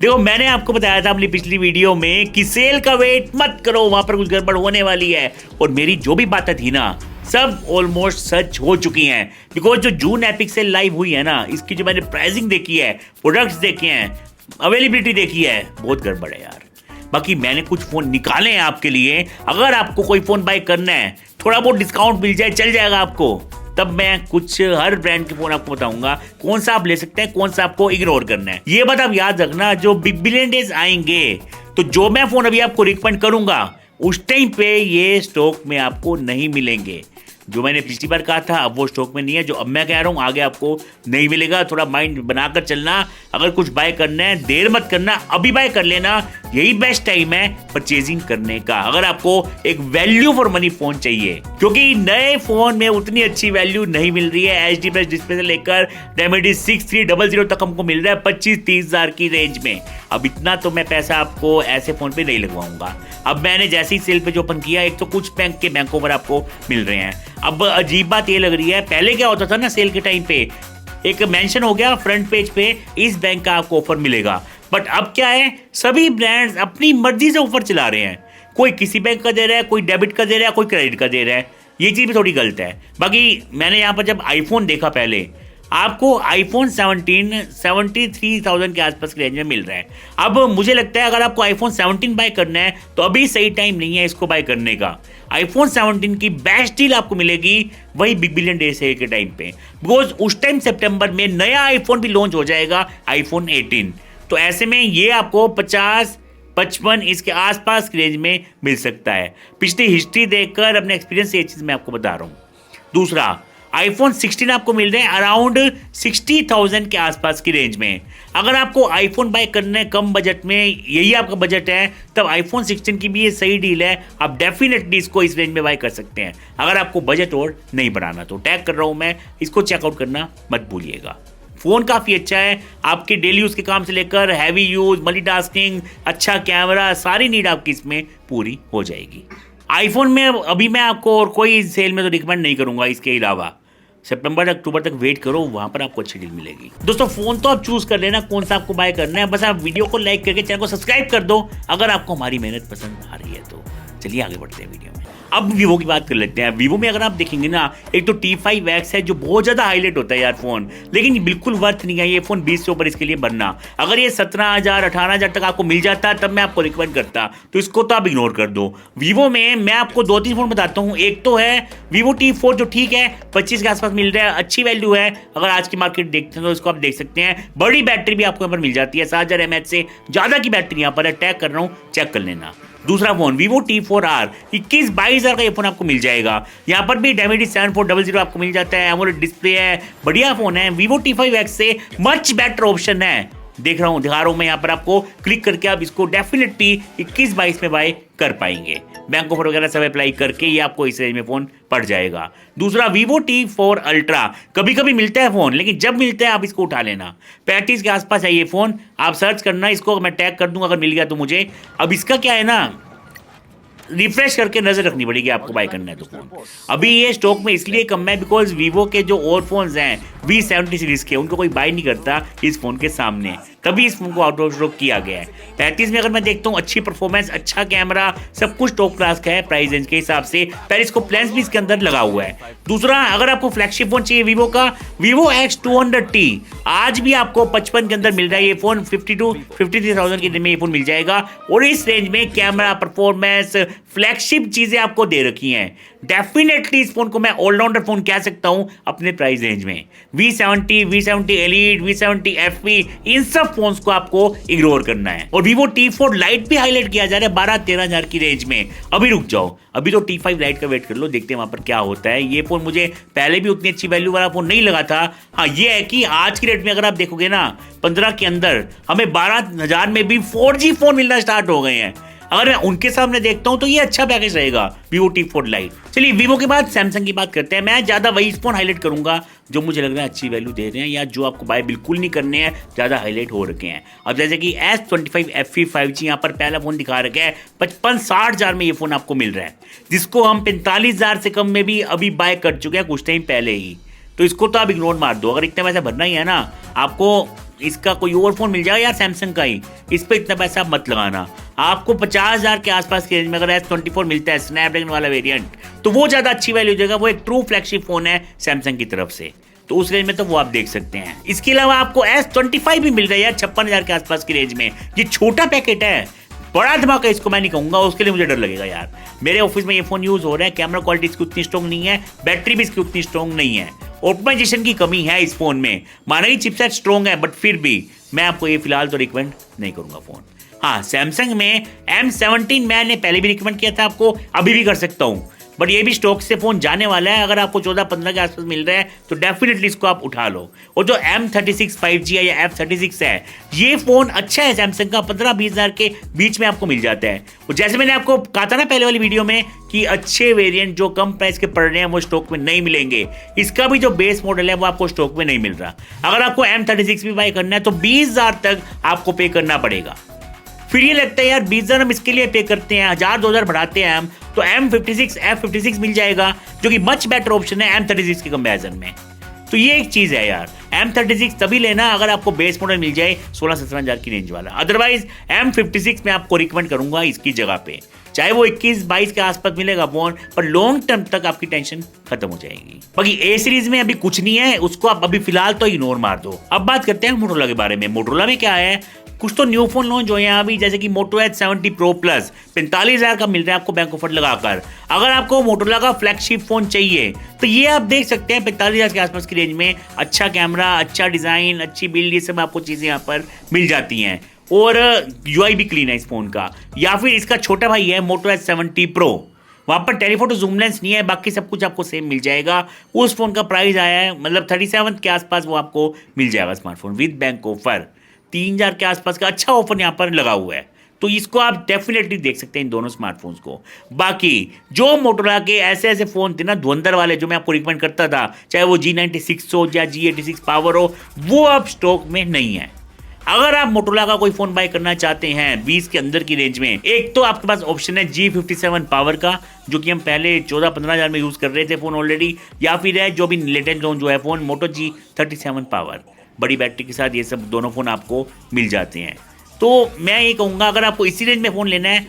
देखो, मैंने आपको बताया था अपनी पिछली वीडियो में कि सेल का वेट मत करो, वहां पर कुछ गड़बड़ होने वाली है। और मेरी जो भी बातें थी ना, सब ऑलमोस्ट सच हो चुकी हैं। बिकॉज जो जून एपिक सेल लाइव हुई है ना, इसकी जो मैंने प्राइसिंग देखी है, प्रोडक्ट्स देखे हैं, अवेलेबिलिटी देखी है, बहुत गड़बड़ है यार। बाकी मैंने कुछ फोन निकाले हैं आपके लिए। अगर आपको कोई फोन बाय करना है, थोड़ा बहुत डिस्काउंट मिल जाए, चल जाएगा आपको, तब मैं कुछ हर ब्रांड के फोन आपको बताऊंगा कौन सा आप ले सकते हैं, कौन सा आपको इग्नोर करना है। ये बात आप याद रखना, जो बिग बिलियन डेज आएंगे तो जो मैं फोन अभी आपको रिकमेंड करूंगा उस टाइम पे ये स्टॉक में आपको नहीं मिलेंगे। जो मैंने पिछली बार कहा था अब वो स्टॉक में नहीं है। जो अब मैं कह रहा हूँ आगे आपको नहीं मिलेगा। थोड़ा माइंड बनाकर चलना। अगर कुछ बाय करना है देर मत करना, अभी बाय कर लेना। यही बेस्ट टाइम है परचेजिंग करने का, अगर आपको एक वैल्यू फॉर मनी फोन चाहिए। क्योंकि नए फोन में उतनी अच्छी वैल्यू नहीं मिल रही है। HD प्लस डिस्प्ले से लेकर Dimensity 6300 तक हमको मिल रहा है 25-30 हजार की रेंज में। अब इतना तो मैं पैसा आपको ऐसे फोन पे नहीं लगवाऊंगा। अब मैंने जैसे ही सेल पे जो ओपन किया, एक तो कुछ बैंक के बैंकों पर आपको मिल रहे हैं। अब अजीब बात ये लग रही है, पहले क्या होता था ना, सेल के टाइम पे एक मेंशन हो गया फ्रंट पेज पे, इस बैंक का आपको ऑफर मिलेगा। बट अब क्या है, सभी ब्रांड्स अपनी मर्जी से ऑफर चला रहे हैं। कोई किसी बैंक का दे रहा है, कोई डेबिट का दे रहा है, कोई क्रेडिट का दे रहा है। ये चीज़ भी थोड़ी गलत है। बाकी मैंने यहाँ पर जब आईफोन देखा, पहले आपको आईफोन 17 73,000 के आसपास की रेंज में मिल रहा है। अब मुझे लगता है अगर आपको आईफोन 17 बाय करना है तो अभी सही टाइम नहीं है इसको बाय करने का। आईफोन 17 की बेस्ट डील आपको मिलेगी वही बिग बिलियन डे सेल के टाइम पे। बिकॉज उस टाइम सितंबर में नया आईफोन भी लॉन्च हो जाएगा, आईफोन 18। तो ऐसे में ये आपको 50-55 इसके आसपास की रेंज में मिल सकता है। पिछली हिस्ट्री देखकर अपने एक्सपीरियंस से ये चीज़ मैं आपको बता रहा हूँ। दूसरा, आईफोन 16 आपको मिल रहे हैं अराउंड 60,000 के आसपास की रेंज में। अगर आपको आईफोन बाय करना है कम बजट में, यही आपका बजट है, तब आईफोन 16 की भी ये सही डील है। आप डेफिनेटली इसको इस रेंज में बाय कर सकते हैं। अगर आपको बजट और नहीं बढ़ाना तो टैग कर रहा हूं मैं, इसको चेकआउट करना मत भूलिएगा। फ़ोन काफ़ी अच्छा है, आपके डेली यूज़ के काम से लेकर हैवी यूज़, मल्टीटास्किंग, अच्छा कैमरा, सारी नीड आपकी इसमें पूरी हो जाएगी। आईफोन में अभी मैं आपको और कोई सेल में तो रिकमेंड नहीं करूंगा। इसके अलावा सितंबर अक्टूबर तक वेट करो, वहां पर आपको अच्छी डील मिलेगी। दोस्तों, फोन तो आप चूज कर लेना कौन सा आपको बाय करना है। बस आप वीडियो को लाइक करके चैनल को सब्सक्राइब कर दो अगर आपको हमारी मेहनत पसंद आ रही है तो। चलिए आगे बढ़ते हैं वीडियो में। अब वीवो की बात कर लेते हैं। वीवो में अगर आप देखेंगे ना, एक तो T5X है जो बहुत ज़्यादा हाईलाइट होता है यार फ़ोन, लेकिन ये बिल्कुल वर्थ नहीं है ये फ़ोन 20 से ऊपर इसके लिए बनना। अगर ये 17,000 18,000 तक आपको मिल जाता तब मैं आपको रिकमेंड करता, तो इसको तो आप इग्नोर कर दो। वीवो में मैं आपको 2-3 फ़ोन बताता हूँ। एक तो है Vivo T4 जो ठीक है 25 के आसपास मिल रहा है, अच्छी वैल्यू है। अगर आज की मार्केट देखते हैं तो इसको आप देख सकते हैं। बड़ी बैटरी भी आपको यहाँ पर मिल जाती है, 7000 mAh से ज़्यादा की बैटरी यहाँ पर है। टैग कर रहा हूँ, चेक कर लेना। दूसरा फोन Vivo T4R 21-22 हजार का ये फोन आपको मिल जाएगा। यहाँ पर भी Dimensity 7400 आपको मिल जाता है, AMOLED डिस्प्ले है, बढ़िया फोन है। Vivo T5X से मच बेटर ऑप्शन है। दिखा रहा हूँ मैं यहाँ पर, आपको क्लिक करके आप इसको डेफिनेटली 21-22 में बाय कर पाएंगे। बैंक ऑफर वगैरह सब अप्लाई करके ये आपको इस रेंज में फोन पड़ जाएगा। दूसरा Vivo T4 Ultra कभी कभी मिलता है फोन, लेकिन जब मिलता है आप इसको उठा लेना। 35 के आसपास है ये फोन, आप सर्च करना, इसको मैं टैग कर दूंगा अगर मिल गया तो मुझे। अब इसका क्या है ना, रिफ्रेश करके नजर रखनी पड़ेगी आपको बाय करना है तो फोन। अभी ये स्टॉक में इसलिए कम है बिकॉज वीवो के जो और फोन्स हैं V70 सीरीज के, उनको कोई बाय नहीं करता इस फोन के सामने, तभी इस फोन को आउट ऑफ स्टॉक किया गया है। 35 में अगर मैं देखता हूँ अच्छी परफॉर्मेंस, अच्छा कैमरा, सब कुछ टॉप क्लास का है प्राइस रेंज के हिसाब से। पेरिस्कोप लेंस भी इसके अंदर लगा हुआ है। दूसरा, अगर आपको फ्लैगशिप फोन चाहिए वीवो का, Vivo X200T आज भी आपको 55 के अंदर मिल रहा है। ये फोन 52-53,000 के में ये फोन मिल जाएगा। और इस रेंज में कैमरा, परफॉर्मेंस, फ्लैगशिप चीजें आपको दे रखी हैं। डेफिनेटली इस फोन को मैं ऑलराउंडर फोन कह सकता हूं अपने प्राइस रेंज में। V70, V70 Elite, V70 FE, इन सब फोन्स को आपको इग्नोर करना है। और Vivo T4 Lite भी हाईलाइट किया जा रहा है 12-13 हजार की रेंज में। अभी रुक जाओ, अभी तो T5 Lite का वेट कर लो, देखते हैं वहां पर क्या होता है। ये फोन मुझे पहले भी उतनी अच्छी वैल्यू वाला फोन नहीं लगा था। हाँ, ये है कि आज की रेट में अगर आप देखोगे ना, 15 के अंदर हमें 12,000 में भी 4G फोन मिलना स्टार्ट हो गए हैं। अगर मैं उनके सामने देखता हूं तो ये अच्छा पैकेज रहेगा Vivo T4 Lite। चलिए, Vivo के बाद Samsung की बात करते हैं। मैं ज़्यादा वही फोन हाईलाइट करूंगा जो मुझे लग रहा है अच्छी वैल्यू दे रहे हैं, या जो आपको बाय बिल्कुल नहीं करने हैं, ज़्यादा हाईलाइट हो रखे हैं। अब जैसे कि S25 FE 5G यहाँ पर पहला फोन दिखा रखा है, 55-60 हजार में ये फोन आपको मिल रहा है, जिसको हम 45,000 से कम में भी अभी बाय कर चुके हैं कुछ टाइम पहले ही। तो इसको तो आप इग्नोर मार दो। अगर इतना पैसा भरना ही है ना आपको, इसका कोई और फोन मिल जाएगा यार सैमसंग का ही, इस पे इतना पैसा मत लगाना। आपको 50,000 के आसपास की रेंज में अगर S24 मिलता है स्नैपड्रैगन वाला वेरिएंट, तो वो ज़्यादा अच्छी वैल्यू देगा। वो एक ट्रू फ्लैगशिप फोन है सैमसंग की तरफ से, तो उस रेंज में तो वो आप देख सकते हैं। इसके अलावा आपको S25 भी मिल रहा है यार 56,000 के आसपास की रेंज में। ये छोटा पैकेट है, बड़ा धमाका इसको मैं नहीं कहूंगा, उसके लिए मुझे डर लगेगा यार। मेरे ऑफिस में ये फोन यूज हो रहा है, कैमरा क्वालिटी इसकी उतनी स्ट्रॉन्ग नहीं है, बैटरी भी इसकी उतनी स्ट्रॉन्ग नहीं है, ऑप्टिमाइजेशन की कमी है इस फोन में। माना ही चिपसेट स्ट्रॉन्ग है, बट फिर भी मैं आपको ये फिलहाल तो रिकमेंड नहीं करूंगा फोन। हाँ, सैमसंग में M17 मैंने पहले भी रिकमेंड किया था आपको, अभी भी कर सकता हूँ, बट ये भी स्टॉक से फोन जाने वाला है। अगर आपको 14-15 के आसपास मिल रहा है तो डेफिनेटली इसको आप उठा लो। और जो M36 5G है या F36 है, ये फोन अच्छा है सैमसंग का, 15-20 हज़ार के बीच में आपको मिल जाता है। और जैसे मैंने आपको कहा था ना पहले वाली वीडियो में कि अच्छे वेरिएंट जो कम प्राइस के पड़ रहे हैं वो स्टॉक में नहीं मिलेंगे। इसका भी जो बेस मॉडल है वो आपको स्टॉक में नहीं मिल रहा। अगर आपको M36 भी बाय करना है तो 20,000 तक आपको पे करना पड़ेगा। फिर ये लगता है यार 20,000 हम इसके लिए पे करते हैं, 1,000-2,000 बढ़ाते हैं हम, तो M56 F56 मिल जाएगा, जो कि मच बेटर ऑप्शन है M36 के कंपैरिजन में। तो ये एक चीज है यार, M36 तभी लेना अगर आपको बेस मॉडल मिल जाए 16-17 हज़ार की रेंज वाला। अदरवाइज M56 में आपको रिकमेंड करूंगा इसकी जगह पे, चाहे वो 21-22 के आसपास मिलेगा फोन, पर लॉन्ग टर्म तक आपकी टेंशन खत्म हो जाएगी। बाकी A सीरीज में अभी कुछ नहीं है, उसको आप अभी फिलहाल तो इग्नोर मार दो। अब बात करते हैं मोटोरोला के बारे में। मोटोरोला में क्या है, कुछ तो न्यू फोन लॉन्च हुए हैं अभी, जैसे कि Moto Edge 70 Pro Plus 45,000 का मिल रहा है आपको बैंक ऑफर लगाकर। अगर आपको मोटोरोला का फ्लैगशिप फोन चाहिए तो ये आप देख सकते हैं 45,000 के आसपास की रेंज में। अच्छा कैमरा, अच्छा डिजाइन, अच्छी बिल्ड, ये सब आपको चीजें यहाँ पर मिल जाती हैं, और UI भी क्लीन है इस फोन का। या फिर इसका छोटा भाई है Moto Edge 70 Pro, वहाँ पर टेलीफोटो जूम लेंस नहीं है, बाकी सब कुछ आपको सेम मिल जाएगा। उस फोन का प्राइस आया है मतलब 37 के आसपास वो आपको मिल जाएगा स्मार्टफोन विद बैंक ऑफर। 3,000 के आसपास का अच्छा ऑफर यहाँ पर लगा हुआ है, तो इसको आप डेफिनेटली देख सकते हैं इन दोनों स्मार्टफोन्स को। बाकी जो मोटोरोला के ऐसे ऐसे फोन थे ना धुरंधर वाले, जो मैं आपको रिकमेंड करता था, चाहे वो G96 हो या G86 पावर हो, वो अब स्टॉक में नहीं है। अगर आप मोटोरोला का कोई फोन बाय करना चाहते हैं 20 के अंदर की रेंज में, एक तो आपके पास ऑप्शन है G57 पावर का, जो कि हम पहले 14-15 हज़ार में यूज कर रहे थे फोन ऑलरेडी, या फिर है जो भी लेटेस्ट लॉन्च जो है फोन Moto G37 पावर, बड़ी बैटरी के साथ ये सब दोनों फोन आपको मिल जाते हैं। तो मैं ये कहूँगा अगर आपको इसी रेंज में फोन लेना है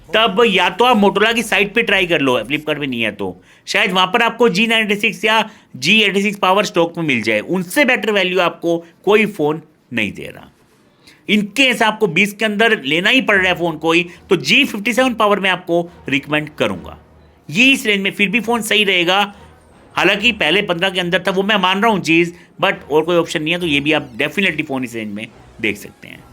तब या तो आप मोटोरोला की साइट पे ट्राई कर लो, फ्लिपकार्ट पे नहीं है तो शायद वहाँ पर आपको G96 या G86 पावर स्टॉक में मिल जाए। उनसे बेटर वैल्यू आपको कोई फ़ोन नहीं दे रहा। इनकेस आपको 20 के अंदर लेना ही पड़ रहा है फ़ोन कोई, तो G57 पावर में आपको रिकमेंड करूँगा। ये इस रेंज में फिर भी फ़ोन सही रहेगा। हालांकि पहले 15 के अंदर था, वो मैं मान रहा हूँ चीज़, बट और कोई ऑप्शन नहीं है, तो ये भी आप डेफिनेटली फ़ोन इस रेंज में देख सकते हैं।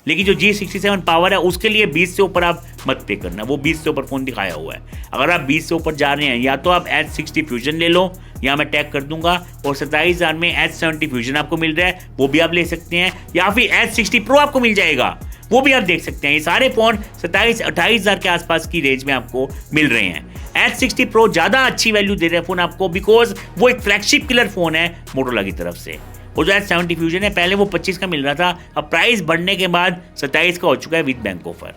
लेकिन जो G67 पावर है उसके लिए 20 से ऊपर आप मत पे करना, वो 20 से ऊपर फ़ोन दिखाया हुआ है। अगर आप 20 से ऊपर जा रहे हैं, या तो आप H60 फ्यूजन ले लो, यहाँ मैं टैग कर दूंगा, और 27,000 में H70 फ्यूजन आपको मिल रहा है, वो भी आप ले सकते हैं, या फिर H60 Pro आपको मिल जाएगा, वो भी आप देख सकते हैं। ये सारे फ़ोन 27-28 हज़ार के आसपास की रेंज में आपको मिल रहे हैं। H60 Pro ज़्यादा अच्छी वैल्यू दे रहे हैं फ़ोन आपको, बिकॉज वो एक फ्लैगशिप किलर फ़ोन है मोटोरोला की तरफ से। और जो H70 फ्यूजन है पहले वो 25 का मिल रहा था, अब प्राइस बढ़ने के बाद 27 का हो चुका है विद बैंक ऑफर।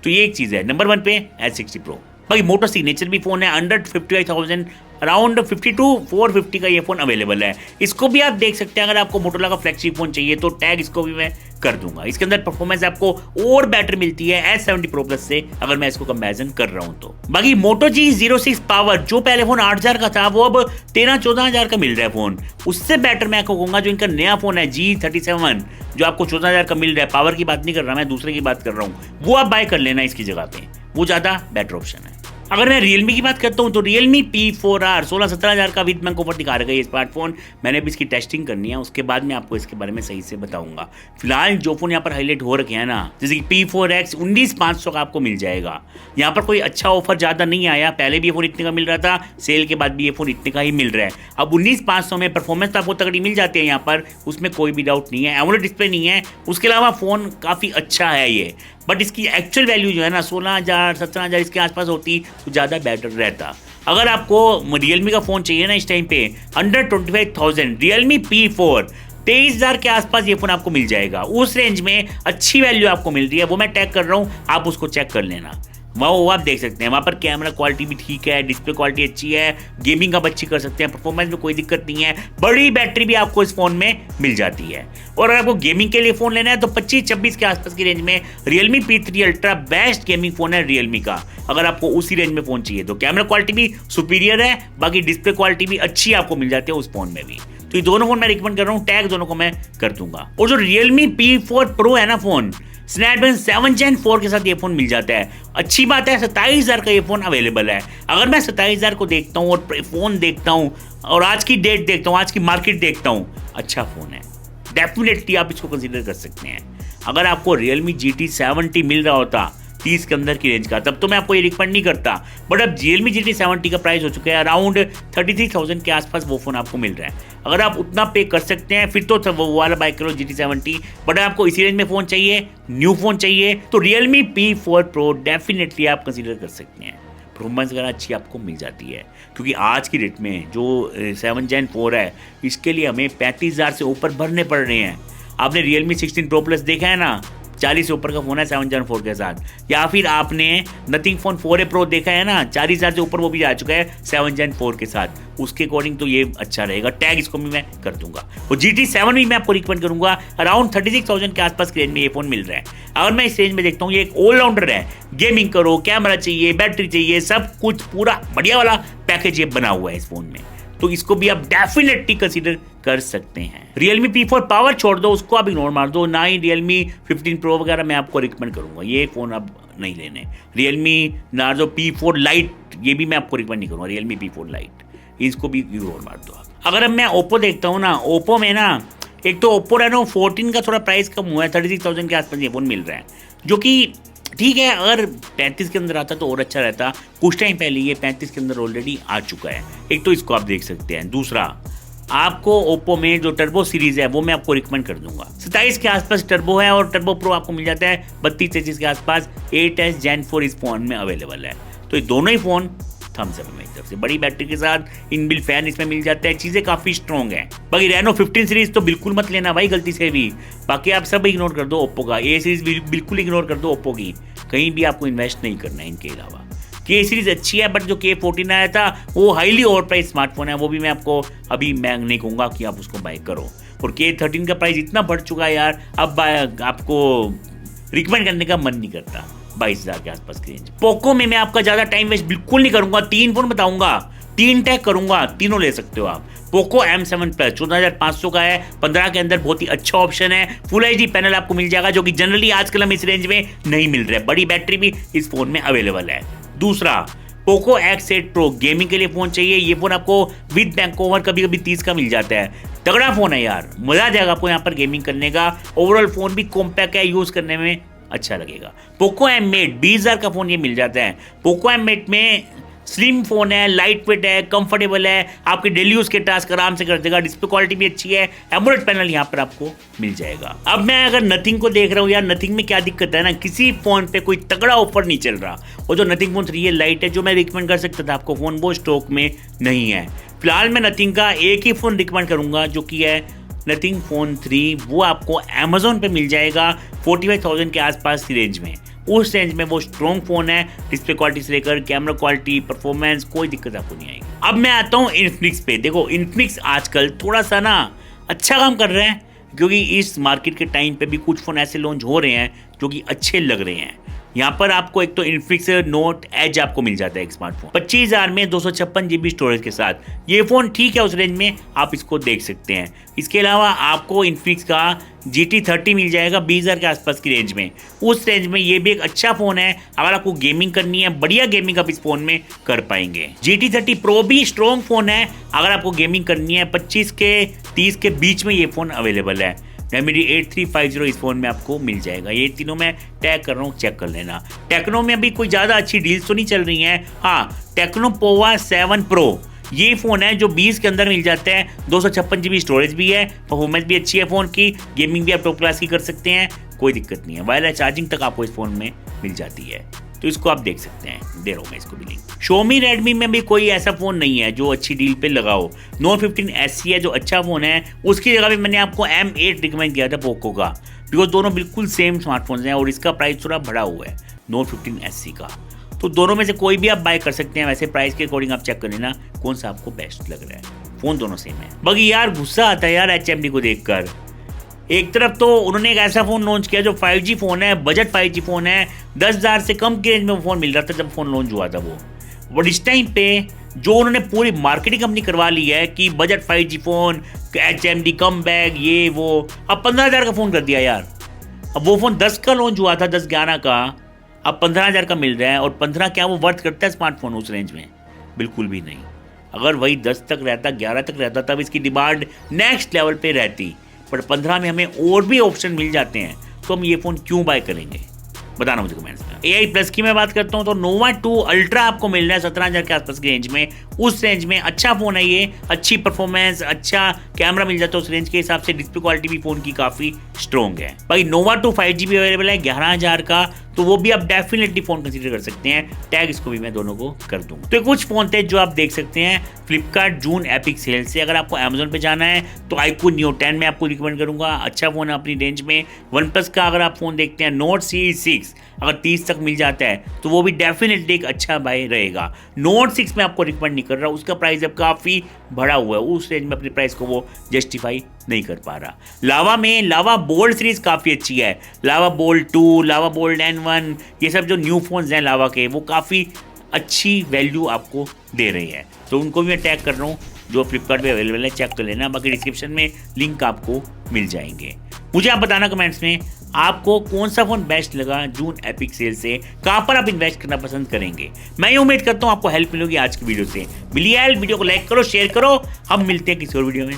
तो ये एक चीज़ है। नंबर 1 पे H60 Pro। बाकी मोटो सिग्नेचर भी फ़ोन है, अंडर 55,000 अराउंड 52-450 का ये फ़ोन अवेलेबल है। इसको भी आप देख सकते हैं। अगर आपको मोटोरोला का फ्लैगशिप फ़ोन चाहिए तो टैग इसको भी मैं कर दूंगा। इसके अंदर परफॉर्मेंस आपको और बेटर मिलती है S70 Pro Plus से, अगर मैं इसको कंपैरिजन कर रहा हूं तो। बाकी Moto G06 पावर, जो पहले फोन 8,000 का था, वो अब 13-14 हज़ार का मिल रहा है फोन। उससे बेटर मैं आपको कहूंगा जो इनका नया फोन है G37, जो आपको 14,000 का मिल रहा है। पावर की बात नहीं कर रहा मैं, दूसरे की बात कर रहा हूँ, वो आप बाय कर लेना इसकी जगह पे, वो ज्यादा बेटर ऑप्शन है। अगर मैं Realme की बात करता हूँ तो Realme P4R 16-17 हज़ार का विद बैंक ऑफर दिखा रहा है ये स्मार्टफोन। मैंने भी इसकी टेस्टिंग करनी है, उसके बाद मैं आपको इसके बारे में सही से बताऊंगा। फिलहाल जो फोन यहाँ पर हाईलाइट हो रखे हैं ना, जैसे कि P4X 19,500 का आपको मिल जाएगा। यहाँ पर कोई अच्छा ऑफर ज़्यादा नहीं आया, पहले भी ये फोन इतने का मिल रहा था, सेल के बाद भी ये फोन इतने का ही मिल रहा है। अब 19,500 में परफॉर्मेंस तो आपको तगड़ी मिल जाती है यहाँ पर, उसमें कोई भी डाउट नहीं है। एमोलेड डिस्प्ले नहीं है, उसके अलावा फ़ोन काफ़ी अच्छा है ये, बट इसकी एक्चुअल वैल्यू जो है ना 16,000-17,000 इसके आसपास होती तो ज़्यादा बेटर रहता। अगर आपको Realme का फ़ोन चाहिए ना इस टाइम पे अंडर 25,000, Realme P4 23,000 के आसपास ये फ़ोन आपको मिल जाएगा। उस रेंज में अच्छी वैल्यू आपको मिल रही है, वो मैं टैग कर रहा हूँ, आप उसको चेक कर लेना। वो आप देख सकते हैं, वहाँ पर कैमरा क्वालिटी भी ठीक है, डिस्प्ले क्वालिटी अच्छी है, गेमिंग आप अच्छी कर सकते हैं, परफॉर्मेंस में कोई दिक्कत नहीं है, बड़ी बैटरी भी आपको इस फोन में मिल जाती है। और अगर आपको गेमिंग के लिए फोन लेना है तो 25-26 के आसपास की रेंज में Realme P3 Ultra best gaming phone है Realme का। अगर आपको उसी रेंज में फोन चाहिए तो कैमरा क्वालिटी भी सुपीरियर है, बाकी डिस्प्ले क्वालिटी भी अच्छी आपको मिल जाती है उस फोन में भी। तो ये दोनों फोन मैं रिकमेंड कर रहा हूँ, टैग दोनों को मैं कर दूंगा। और जो Realme P4 Pro है ना फोन, स्नैपड्रैगन 7 Gen 4 के साथ ये फोन मिल जाता है। अच्छी बात है, 27,000 का ये फोन अवेलेबल है। अगर मैं 27,000 को देखता हूँ और फोन देखता हूँ और आज की डेट देखता हूँ, आज की मार्केट देखता हूँ, अच्छा फोन है, डेफिनेटली आप इसको कंसीडर कर सकते हैं। अगर आपको Realme GT 70 मिल रहा होता 30 के अंदर की रेंज का, तब तो मैं आपको ये रिकमेंड नहीं करता। बट अब Realme GT 70 का प्राइस हो चुका है अराउंड 33,000 के आसपास वो फोन आपको मिल रहा है। अगर आप उतना पे कर सकते हैं फिर तो वो वाला बाय करो GT 70। बट आपको इसी रेंज में फोन चाहिए, न्यू फोन चाहिए, तो Realme P4 Pro डेफिनेटली आप कंसीडर कर सकते हैं। परफॉर्मेंस वगैरह अच्छी आपको मिल जाती है, क्योंकि आज की डेट में जो 7 Gen 4 है इसके लिए हमें 35,000 से ऊपर भरने पड़ रहे हैं। आपने Realme 16 Pro Plus देखा है ना, 40 से ऊपर का फोन है 7 Gen 4 के साथ। या फिर आपने नथिंग फोन 4A Pro देखा है ना, 40,000 से ऊपर वो भी आ चुका है 7 Gen 4 के साथ। उसके अकॉर्डिंग तो ये अच्छा रहेगा, टैग इसको भी मैं कर दूंगा। और GT 7 भी मैं आपको रिकमेंड करूंगा, अराउंड 36,000 के आसपास रेंज में ये फोन मिल रहा है। अगर मैं इस रेंज में देखता हूँ ये एक ऑलराउंडर है, गेमिंग करो, कैमरा चाहिए, बैटरी चाहिए, सब कुछ पूरा बढ़िया वाला पैकेज ये बना हुआ है इस फोन में, तो इसको भी आप डेफिनेटली कंसीडर कर सकते हैं। Realme P4 पावर छोड़ दो, उसको आप इग्नोर मार दो, ना ही Realme 15 Pro वगैरह मैं आपको रिकमेंड करूंगा, ये फोन आप नहीं लेने। Realme Narzo P4 Lite ये भी मैं आपको रिकमेंड नहीं करूंगा, Realme P4 Lite इसको भी इग्नोर मार दो आप। अगर अब मैं Oppo देखता हूँ ना, Oppo में ना एक तो Oppo Reno 14 का थोड़ा प्राइस कम हुआ है, 36,000 के आसपास ये फोन मिल रहा है, जो कि ठीक है। अगर 35 के अंदर आता तो और अच्छा रहता, कुछ टाइम पहले ये 35 के अंदर ऑलरेडी आ चुका है। एक तो इसको आप देख सकते हैं। दूसरा, आपको ओप्पो में जो टर्बो सीरीज है वो मैं आपको रिकमेंड कर दूंगा, 27 के आसपास टर्बो है और टर्बो प्रो आपको मिल जाता है 32-33 के आसपास। 8s Gen 4 इस फोन में अवेलेबल है। तो ये दोनों ही फोन थम्स अप है मेरी तरफ से। बड़ी बैटरी के साथ इनबिल्ट फैन इसमें मिल जाता है, चीजें काफी स्ट्रॉन्ग है। बाकी रेनो 15 सीरीज तो बिल्कुल मत लेना भाई गलती से भी, बाकी आप सब इग्नोर कर दो ओप्पो का। ए सीरीज बिल्कुल इग्नोर कर दो ओप्पो की, कहीं भी आपको इन्वेस्ट नहीं करना है इनके अलावा। के सीरीज अच्छी है, बट जो K14 आया था वो हाईली ओवर प्राइस स्मार्टफोन है, वो भी मैं आपको अभी मैं नहीं कहूँगा कि आप उसको बाय करो। और K13 का प्राइस इतना बढ़ चुका है यार, अब आपको रिकमेंड करने का मन नहीं करता। 22,000 के आसपास की रेंज। पोको में मैं आपका ज्यादा टाइम वेस्ट बिल्कुल नहीं करूंगा, 3 फोन बताऊंगा, 3 टैग करूंगा, तीनों ले सकते हो आप। पोको M7 Plus 14,500 का है, 15 के अंदर बहुत ही अच्छा ऑप्शन है। फुल HD पैनल आपको मिल जाएगा, जो कि जनरली आजकल हम इस रेंज में नहीं मिल रहा है। बड़ी बैटरी भी इस फोन में अवेलेबल है। दूसरा, पोको X8 Pro गेमिंग के लिए फोन चाहिए, ये फोन आपको विद बैक कवर कभी कभी 30 का मिल जाता है। तगड़ा फोन है यार, मजा आ जाएगा आपको यहाँ पर गेमिंग करने का। ओवरऑल फोन भी कॉम्पैक्ट है, यूज करने में अच्छा लगेगा। पोको M8 20,000 का फोन ये मिल जाता है। पोको M8 में स्लिम फोन है, लाइट वेट है, कंफर्टेबल है, आपके डेली यूज के टास्क आराम से कर देगा। डिस्प्ले क्वालिटी भी अच्छी है, एमोलेड पैनल यहाँ पर आपको मिल जाएगा। अब मैं अगर नथिंग को देख रहा हूँ यार, नथिंग में क्या दिक्कत है ना, किसी फोन पे कोई तगड़ा ऑफर नहीं चल रहा। और जो नथिंग फोन 3 लाइट है जो मैं रिकमेंड कर सकता था आपको फोन, वो स्टॉक में नहीं है। फिलहाल मैं नथिंग का एक ही फोन रिकमेंड करूंगा जो कि है नथिंग फोन 3, वो आपको अमेजोन पे मिल जाएगा 45,000 के आसपास की रेंज में। उस रेंज में वो स्ट्रॉन्ग फोन है, डिस्प्ले क्वालिटी से लेकर कैमरा क्वालिटी, परफॉर्मेंस, कोई दिक्कत आपको नहीं आएगी। अब मैं आता हूँ इन्फिनिक्स पे। देखो इन्फिनिक्स आजकल थोड़ा सा ना अच्छा काम कर रहे हैं, क्योंकि इस मार्केट के टाइम पे भी कुछ फोन ऐसे लॉन्च हो रहे हैं जो कि अच्छे लग रहे हैं। यहाँ पर आपको एक तो इन्फिनिक्स नोट एज आपको मिल जाता है एक स्मार्टफोन 25,000 में 256 GB स्टोरेज के साथ। ये फोन ठीक है, उस रेंज में आप इसको देख सकते हैं। इसके अलावा आपको इन्फिनिक्स का GT30 मिल जाएगा 20,000 के आसपास की रेंज में। उस रेंज में ये भी एक अच्छा फोन है, अगर आपको गेमिंग करनी है, बढ़िया गेमिंग आप इस फोन में कर पाएंगे। GT30 Pro भी स्ट्रॉन्ग फोन है, अगर आपको गेमिंग करनी है। 25 के 30 के बीच में ये फोन अवेलेबल है। Remedy 8350 इस फोन में आपको मिल जाएगा। ये तीनों मैं टैग कर रहा हूँ, चेक कर लेना। टेक्नो में अभी कोई ज़्यादा अच्छी डील्स तो नहीं चल रही हैं। हाँ, टेक्नो पोवा 7 Pro ये फ़ोन है जो 20 के अंदर मिल जाता है। 256 GB स्टोरेज भी है, परफॉर्मेंस भी अच्छी है फ़ोन की, गेमिंग भी आप टॉप क्लास की कर सकते हैं, कोई दिक्कत नहीं है। वायरलेस चार्जिंग तक आपको इस फ़ोन में मिल जाती है, तो इसको आप देख सकते हैं। दे रहा हूँ मैं इसको भी लिंक। Xiaomi Redmi में भी कोई ऐसा फ़ोन नहीं है जो अच्छी डील पे लगाओ। Note 15 SE है जो अच्छा फ़ोन है, उसकी जगह भी मैंने आपको M8 रिकमेंड किया था पोको का, बिकॉज दोनों बिल्कुल सेम स्मार्टफोन्स हैं और इसका प्राइस थोड़ा बढ़ा हुआ है Note 15 SE का। तो दोनों में से कोई भी आप बाय कर सकते हैं। वैसे प्राइस के अकॉर्डिंग आप चेक कर लेना कौन सा आपको बेस्ट लग रहा है। फ़ोन दोनों सेम है। बाकी यार गुस्सा आता है यार HMD को देखकर। एक तरफ तो उन्होंने एक ऐसा फ़ोन लॉन्च किया जो 5G फ़ोन है, बजट 5G फ़ोन है, 10,000 से कम की रेंज में वो फ़ोन मिल रहा था जब फ़ोन लॉन्च हुआ था वो। बट इस टाइम पे जो उन्होंने पूरी मार्केटिंग कंपनी करवा ली है कि बजट 5G फ़ोन, HMD कम बैग, ये वो, अब 15,000 का फ़ोन कर दिया यार। अब वो फ़ोन 10 का लॉन्च हुआ था, 10-11 का, अब 15,000 का मिल रहा है। और 15 क्या वो वर्थ करता है स्मार्टफोन उस रेंज में? बिल्कुल भी नहीं। अगर वही 10 तक रहता, 11 तक रहता, तब इसकी डिमांड नेक्स्ट लेवल पे रहती। पर 15 में हमें और भी ऑप्शन मिल जाते हैं, तो हम ये फ़ोन क्यों बाय करेंगे? बताना मुझे कमेंट्स में। AI+ की मैं बात करता हूँ तो Nova 2 Ultra आपको मिल रहा है 17,000 के आसपास की रेंज में। उस रेंज में अच्छा फ़ोन है ये, अच्छी परफॉर्मेंस, अच्छा कैमरा मिल जाता है उस रेंज के हिसाब से। डिस्प्ले क्वालिटी भी फ़ोन की काफ़ी स्ट्रॉन्ग है। भाई Nova 2 5G भी अवेलेबल है 11,000 का, तो वो भी आप डेफिनेटली फ़ोन कंसीडर कर सकते हैं। टैग इसको भी मैं दोनों को कर दूंगा। तो कुछ फ़ोन थे जो आप देख सकते हैं फ्लिपकार्ट जून एपिक सेल से। अगर आपको अमेजोन पे जाना है तो iQOO Neo 10 मैं आपको रिकमेंड करूंगा, अच्छा फ़ोन है अपनी रेंज में। OnePlus का अगर आप फ़ोन देखते हैं Note Series 6 अगर 30 तक मिल जाता है तो वो भी डेफिनेटली एक अच्छा बाय रहेगा। Note 6 मैं आपको रिकमेंड नहीं कर रहा, उसका प्राइस अब काफ़ी बढ़ा हुआ है, उस रेंज में अपने प्राइस को वो जस्टिफाई नहीं कर पा रहा। लावा में लावा बोल्ड सीरीज काफ़ी अच्छी है, लावा बोल्ड 2, लावा बोल्ड N1, ये सब जो न्यू फोन्स हैं लावा के, वो काफ़ी अच्छी वैल्यू आपको दे रही है। तो उनको भी मैं टैग कर रहा हूँ, जो फ्लिपकार्ट पे अवेलेबल है, चेक कर लेना। बाकी डिस्क्रिप्शन में लिंक आपको मिल जाएंगे। मुझे आप बताना कमेंट्स में आपको कौन सा फ़ोन बेस्ट लगा जून एपिक सेल से, कहाँ पर आप इन्वेस्ट करना पसंद करेंगे। मैं ये उम्मीद करता हूँ आपको हेल्प मिलेगी आज की वीडियो से। मिलिए हेल्प, वीडियो को लाइक करो, शेयर करो। हम मिलते हैं किसी और वीडियो में।